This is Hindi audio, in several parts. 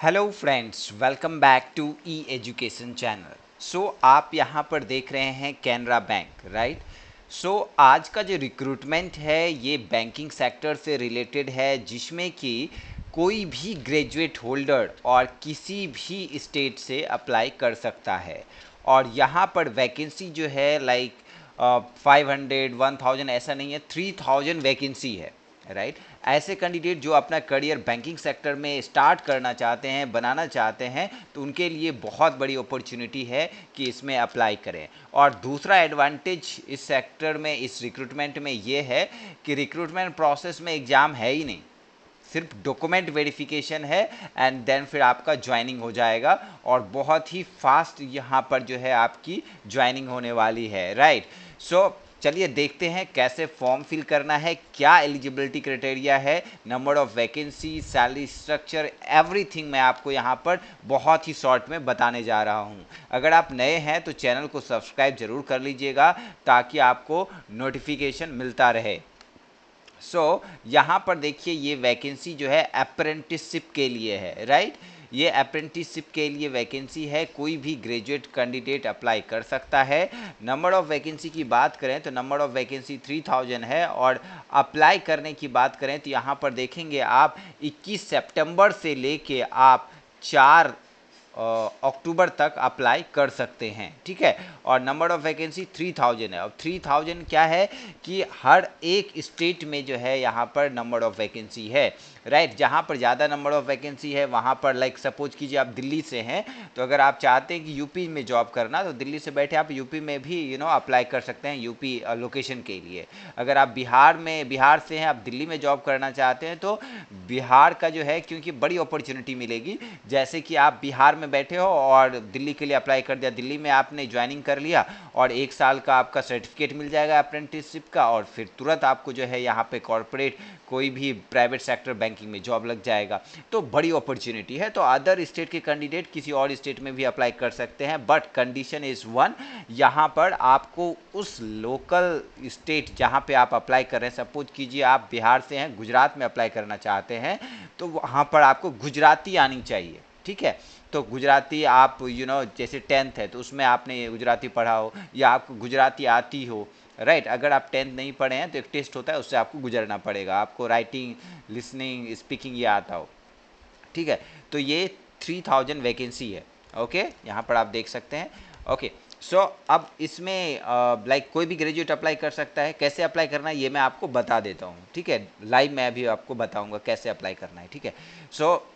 Hello friends, welcome back to e education channel. आप यहाँ पर देख रहे हैं कैनरा बैंक, राइट। आज का जो रिक्रूटमेंट है ये बैंकिंग सेक्टर से रिलेटेड है, जिसमें कि कोई भी ग्रेजुएट होल्डर और किसी भी स्टेट से अप्लाई कर सकता है। और यहाँ पर वैकेंसी जो है लाइक 500 1000 ऐसा नहीं है, 3000 वैकेंसी है, राइट। ऐसे कैंडिडेट जो अपना करियर बैंकिंग सेक्टर में स्टार्ट करना चाहते हैं, बनाना चाहते हैं, तो उनके लिए बहुत बड़ी अपॉर्चुनिटी है कि इसमें अप्लाई करें। और दूसरा एडवांटेज इस सेक्टर में, इस रिक्रूटमेंट में ये है कि रिक्रूटमेंट प्रोसेस में एग्ज़ाम है ही नहीं, सिर्फ डॉक्यूमेंट वेरिफिकेशन है एंड देन फिर आपका ज्वाइनिंग हो जाएगा। और बहुत ही फास्ट यहाँ पर जो है आपकी ज्वाइनिंग होने वाली है, राइट। चलिए देखते हैं कैसे फॉर्म फिल करना है, क्या एलिजिबिलिटी क्राइटेरिया है, number of vacancy, salary structure, everything मैं आपको यहाँ पर बहुत ही शॉर्ट में बताने जा रहा हूँ। अगर आप नए हैं तो चैनल को सब्सक्राइब जरूर कर लीजिएगा ताकि आपको नोटिफिकेशन मिलता रहे। यहाँ पर देखिए ये वैकेंसी जो है अप्रेंटिसशिप के लिए है, राइट। ये अप्रेंटिसशिप के लिए वैकेंसी है, कोई भी ग्रेजुएट कैंडिडेट अप्लाई कर सकता है। नंबर ऑफ़ वैकेंसी की बात करें तो नंबर ऑफ़ वैकेंसी 3000 है। और अप्लाई करने की बात करें तो यहाँ पर देखेंगे आप 21 सितंबर से लेके आप 4 अक्टूबर तक अप्लाई कर सकते हैं, ठीक है। और नंबर ऑफ़ वैकेंसी 3000 है। अब 3000 क्या है कि हर एक स्टेट में जो है यहाँ पर नंबर ऑफ़ वैकेंसी है, राइट। जहाँ पर ज़्यादा नंबर ऑफ़ वैकेंसी है वहाँ पर लाइक सपोज कीजिए आप दिल्ली से हैं, तो अगर आप चाहते हैं कि यूपी में जॉब करना, तो दिल्ली से बैठे आप यूपी में भी अप्लाई कर सकते हैं, यूपी लोकेशन के लिए। अगर आप बिहार से हैं, आप दिल्ली में जॉब करना चाहते हैं, तो बिहार का जो है क्योंकि बड़ी अपॉर्चुनिटी मिलेगी। जैसे कि आप बिहार में बैठे हो और दिल्ली के लिए अप्लाई कर दिया, दिल्ली में आपने ज्वाइनिंग कर लिया और 1 साल का आपका सर्टिफिकेट मिल जाएगा अप्रेंटिसशिप का, और फिर तुरंत आपको जो है यहाँ पे कॉर्पोरेट कोई भी प्राइवेट सेक्टर बैंकिंग में जॉब लग जाएगा। तो बड़ी अपॉर्चुनिटी है। तो अदर स्टेट के कैंडिडेट किसी और स्टेट में भी अप्लाई कर सकते हैं, बट कंडीशन इज़ वन, यहाँ पर आपको उस लोकल स्टेट जहाँ पे आप अप्लाई कर रहे हैं, सपोज कीजिए आप बिहार से हैं, गुजरात में अप्लाई करना चाहते हैं, तो वहाँ पर आपको गुजराती आनी चाहिए, ठीक है। तो गुजराती आप जैसे 10th है तो उसमें आपने गुजराती पढ़ा हो या आपको गुजराती आती हो, राइट। अगर आप 10th नहीं पढ़े हैं तो एक टेस्ट होता है, उससे आपको गुजरना पड़ेगा, आपको राइटिंग, लिसनिंग, स्पीकिंग ये आता हो, ठीक है। तो ये 3000 वैकेंसी है, ओके, यहाँ पर आप देख सकते हैं, ओके। अब इसमें लाइक कोई भी ग्रेजुएट अप्लाई कर सकता है। कैसे अप्लाई करना है ये मैं आपको बता देता हूँ, ठीक है। लाइव मैं अभी आपको बताऊँगा कैसे अप्लाई करना है, ठीक है।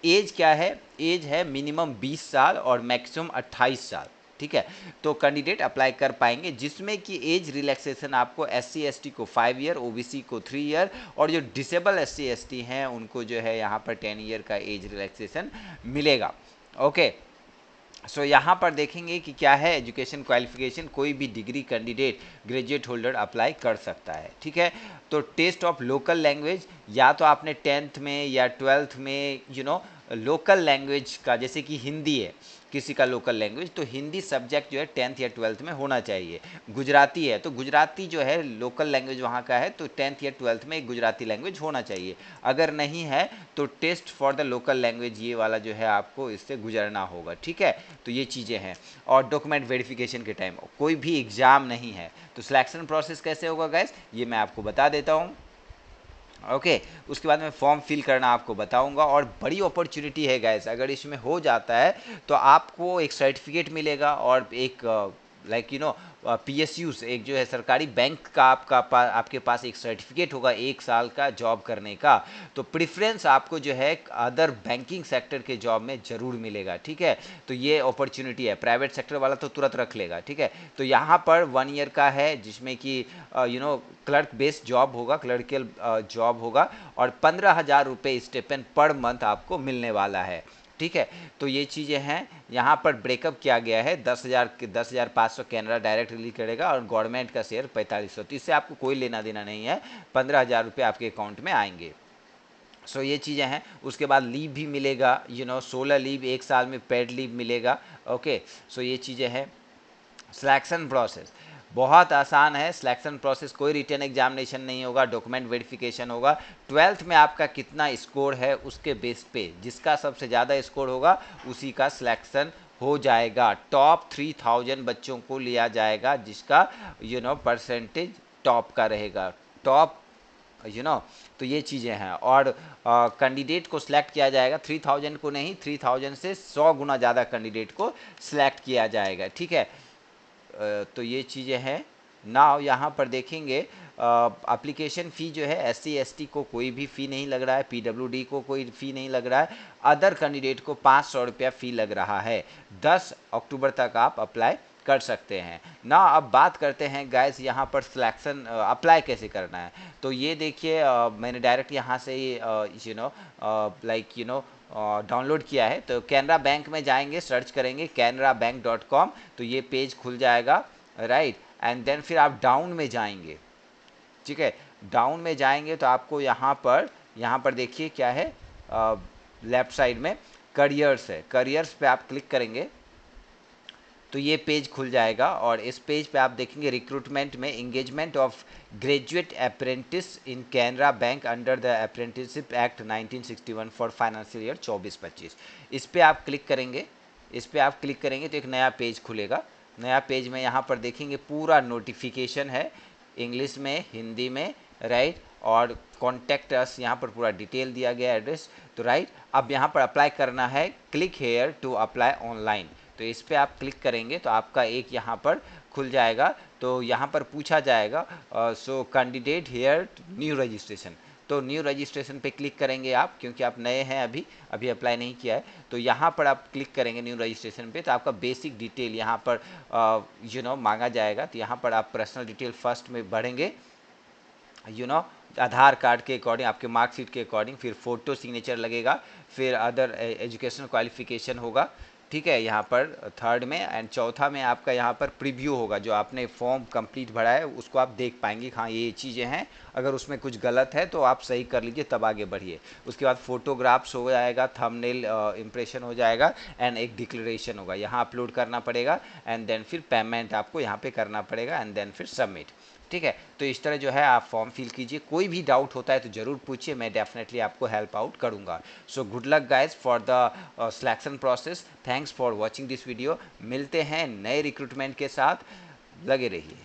एज क्या है? एज है मिनिमम 20 साल और मैक्सिमम 28 साल, ठीक है। तो कैंडिडेट अप्लाई कर पाएंगे, जिसमें कि एज रिलैक्सेशन आपको SC ST को 5 ईयर, OBC को 3 ईयर, और जो डिसेबल SC ST हैं उनको जो है यहाँ पर 10 ईयर का एज रिलैक्सेशन मिलेगा, ओके। यहाँ पर देखेंगे कि क्या है एजुकेशन क्वालिफिकेशन, कोई भी degree candidate graduate holder apply कर सकता है, ठीक है। तो टेस्ट ऑफ लोकल लैंग्वेज, या तो आपने 10th में या 12th में लोकल लैंग्वेज का, जैसे कि हिंदी है किसी का लोकल लैंग्वेज, तो हिंदी सब्जेक्ट जो है 10th या 12th में होना चाहिए। गुजराती है तो गुजराती जो है लोकल लैंग्वेज वहाँ का है, तो 10th या 12th में एक गुजराती लैंग्वेज होना चाहिए। अगर नहीं है तो test for the local language ये वाला जो है आपको इससे गुजरना होगा, ठीक है। तो ये चीज़ें हैं। और डॉक्यूमेंट वेरिफिकेशन के टाइम कोई भी एग्ज़ाम नहीं है। तो सिलेक्शन प्रोसेस कैसे होगा गैस, ये मैं आपको बता देता हूँ, ओके। उसके बाद मैं फॉर्म फिल करना आपको बताऊंगा। और बड़ी अपॉर्चुनिटी है गैस, अगर इसमें हो जाता है तो आपको एक सर्टिफिकेट मिलेगा और एक लाइक PSUs, एक जो है सरकारी बैंक का आपके पास एक सर्टिफिकेट होगा 1 साल का जॉब करने का। तो प्रेफरेंस आपको जो है अदर बैंकिंग सेक्टर के जॉब में ज़रूर मिलेगा, ठीक है। तो ये अपॉर्चुनिटी है, प्राइवेट सेक्टर वाला तो तुरंत रख लेगा, ठीक है। तो यहाँ पर 1 ईयर का है, जिसमें कि क्लर्क बेस्ड जॉब होगा, क्लर्कियल जॉब होगा, और 15,000 रुपये स्टेपन पर मंथ आपको मिलने वाला है, ठीक है। तो ये चीज़ें हैं। यहाँ पर ब्रेकअप किया गया है, 10,500 कैनरा डायरेक्ट रिलीज करेगा और गवर्नमेंट का शेयर 4500, तो इससे आपको कोई लेना देना नहीं है, 15,000 रुपये आपके अकाउंट में आएंगे। ये चीज़ें हैं। उसके बाद लीव भी मिलेगा, 16 लीव 1 साल में पेड लीव मिलेगा, ओके। ये चीज़ें हैं। सिलेक्शन प्रोसेस बहुत आसान है सिलेक्शन प्रोसेस, कोई रिटन एग्जामिनेशन नहीं होगा, डॉक्यूमेंट वेरिफिकेशन होगा। 12th में आपका कितना स्कोर है उसके बेस पे जिसका सबसे ज़्यादा स्कोर होगा उसी का सिलेक्शन हो जाएगा। टॉप 3000 बच्चों को लिया जाएगा जिसका परसेंटेज टॉप का रहेगा, टॉप तो ये चीज़ें हैं। और कैंडिडेट को सिलेक्ट किया जाएगा 3000 को नहीं, 3000 से 100 गुना ज़्यादा कैंडिडेट को सिलेक्ट किया जाएगा, ठीक है। तो ये चीज़ें हैं। नाउ यहाँ पर देखेंगे एप्लीकेशन फ़ी जो है SC ST को कोई भी फ़ी नहीं लग रहा है, PWD को कोई फ़ी नहीं लग रहा है, अदर कैंडिडेट को 500 रुपया फ़ी लग रहा है। 10 अक्टूबर तक आप अप्लाई कर सकते हैं ना। अब बात करते हैं गाइस यहाँ पर सिलेक्शन अप्लाई कैसे करना है। तो ये देखिए मैंने डायरेक्ट यहाँ से ही डाउनलोड किया है। तो कैनरा बैंक में जाएंगे, सर्च करेंगे canarabank.com, तो ये पेज खुल जाएगा, राइट। एंड देन फिर आप डाउन में जाएंगे, ठीक है। डाउन में जाएंगे तो आपको यहाँ पर देखिए क्या है, लेफ्ट साइड में करियर्स है, करियर्स पे आप क्लिक करेंगे तो ये पेज खुल जाएगा। और इस पेज पे आप देखेंगे रिक्रूटमेंट में engagement of graduate apprentice in Canara bank under the apprenticeship act 1961 for financial year 24-25। इस पे आप क्लिक करेंगे, तो एक नया पेज खुलेगा। नया पेज में यहाँ पर देखेंगे पूरा नोटिफिकेशन है, इंग्लिश में, हिंदी में, राइट। और कॉन्टैक्ट अस यहाँ पर पूरा डिटेल दिया गया, एड्रेस, तो राइट। अब यहाँ पर अप्लाई करना है, click here to apply online, तो इस पर आप क्लिक करेंगे तो आपका एक यहाँ पर खुल जाएगा। तो यहाँ पर पूछा जाएगा so candidate here new registration, तो न्यू रजिस्ट्रेशन पे क्लिक करेंगे आप, क्योंकि आप नए हैं, अभी अप्लाई नहीं किया है। तो यहाँ पर आप क्लिक करेंगे न्यू रजिस्ट्रेशन पे, तो आपका बेसिक डिटेल यहाँ पर मांगा जाएगा। तो यहाँ पर आप पर्सनल डिटेल फर्स्ट में भरेंगे, आधार कार्ड के अकॉर्डिंग, आपके मार्कशीट के अकॉर्डिंग, फिर फोटो सिग्नेचर लगेगा, फिर अदर एजुकेशनल क्वालिफिकेशन होगा, ठीक है, यहाँ पर थर्ड में। एंड चौथा में आपका यहाँ पर प्रीव्यू होगा, जो आपने फॉर्म कंप्लीट भरा है उसको आप देख पाएंगे, हाँ ये चीज़ें हैं, अगर उसमें कुछ गलत है तो आप सही कर लीजिए तब आगे बढ़िए। उसके बाद फोटोग्राफ्स हो जाएगा, थंबनेल इम्प्रेशन हो जाएगा, एंड एक डिक्लेरेशन होगा, यहाँ अपलोड करना पड़ेगा। एंड देन फिर पेमेंट आपको यहाँ पे करना पड़ेगा, एंड देन फिर सबमिट, ठीक है। तो इस तरह जो है आप फॉर्म फिल कीजिए। कोई भी डाउट होता है तो ज़रूर पूछिए, मैं डेफिनेटली आपको हेल्प आउट करूँगा। So good luck guys for the selection process. Thanks for watching this video. मिलते हैं नए रिक्रूटमेंट के साथ, लगे रहिए।